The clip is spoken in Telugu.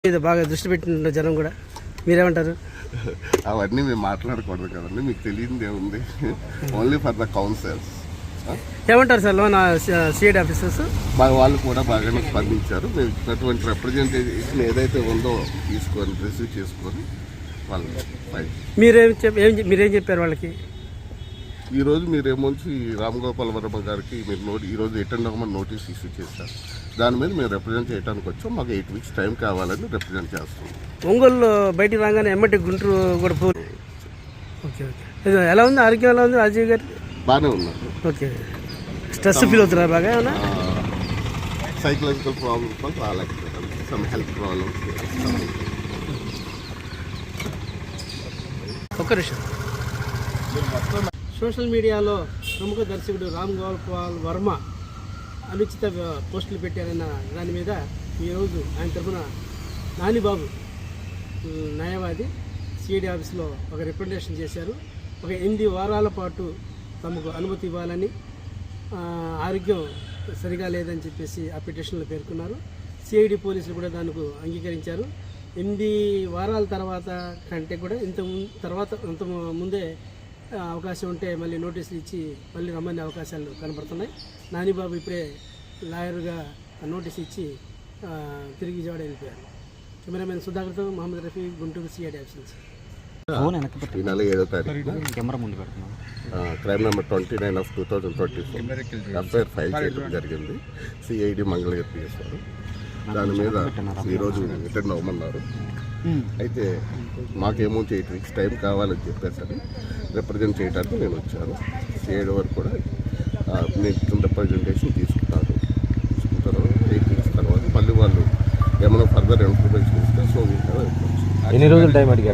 ఇది బాగా దృష్టి పెట్టిన జనం కూడా, మీరేమంటారు? అవన్నీ మేము మాట్లాడకూడదు కదండి, మీకు తెలియదు ఏముంది. Only for the councils. ఏమంటారు సార్ లోన్ సిఐడి ఆఫీసర్స్? వాళ్ళు కూడా బాగానే స్పందించారు. మేము ఇచ్చినటువంటి రిప్రజెంటేషన్ ఏదైతే ఉందో తీసుకొని రిసీవ్ చేసుకొని వాళ్ళు మీరేం చెప్పారు వాళ్ళకి? ఈరోజు మీరేమోంచి రామ్ గోపాల్ వర్మ గారికి మీరు ఈరోజు అటెండ్ అవ్వమని నోటీస్ ఇష్యూ చేశారు. దాని మీద మేము రిప్రజెంట్ చేయడానికి వచ్చాం. మాకు 8 weeks టైం కావాలని రిప్రజెంట్ చేస్తాం. ఒంగోలు బయటికి రాగానే ఎమ్మటి గుంటూరు కూడా ఓకే ఓకే. ఎలా ఉంది ఆరోగ్యం, ఎలా ఉంది రాజీవ్ గారు? బాగానే ఉన్నారు. ఓకే. స్ట్రెస్ ఫీల్ అవుతున్నారు బాగా? ఏమన్నా సైకలాజికల్ ప్రాబ్లమ్స్ వల్ల రాలేకపోతారు, సమ్ హెల్త్ ప్రాబ్లమ్స్. ఒక్క నిమిషం. సోషల్ మీడియాలో ప్రముఖ దర్శకుడు రామ్ గోపాల్ వర్మ అనుచిత పోస్టులు పెట్టారన్న దాని మీద ఈరోజు ఆయన తరఫున నానిబాబు న్యాయవాది సిఐడి ఆఫీస్లో ఒక రిప్రజెంటేషన్ చేశారు. ఒక 8 వారాల పాటు తమకు అనుమతి ఇవ్వాలని, ఆరోగ్యం సరిగా లేదని చెప్పేసి ఆ పిటిషన్లో పేర్కొన్నారు. సిఐడి పోలీసులు కూడా దానికి అంగీకరించారు. 8 వారాల తర్వాత కంటే కూడా ఇంత ముందే అవకాశం ఉంటే మళ్ళీ నోటీసులు ఇచ్చి మళ్ళీ రమ్మనే అవకాశాలు కనబడుతున్నాయి. నానిబాబు ఇప్పుడే లాయర్గా నోటీస్ ఇచ్చి తిరిగి విజయవాడ వెళ్ళిపోయారు. కెమెరామెన్ సుధాకర్తో మహమ్మద్ రఫీ, గుంటూరు సిఐడి ఆఫీసర్స్. ఈ నెల 7వ తారీఖు క్రైమ్ నెంబర్ 29/2024 ఎఫ్ఐఆర్ ఫైల్ చేయడం జరిగింది. సిఐడి మంగళగిరి పిఎస్ వారు దాని మీద ఈరోజు అటెండ్ అవ్వమన్నారు. అయితే మాకేమో 8 weeks టైం కావాలని చెప్పేసరి రిప్రజెంట్ చేయడానికి నేను వచ్చాను. సిఐడి వరకు కూడా నేను రిప్రజెంటేషన్ తీసుకున్న తర్వాత 8 weeks తర్వాత మళ్ళీ వాళ్ళు ఏమైనా ఫర్దర్ ఇన్ఫర్మేషన్ ఇస్తే సో ఎన్ని రోజులు టైం అడిగారు?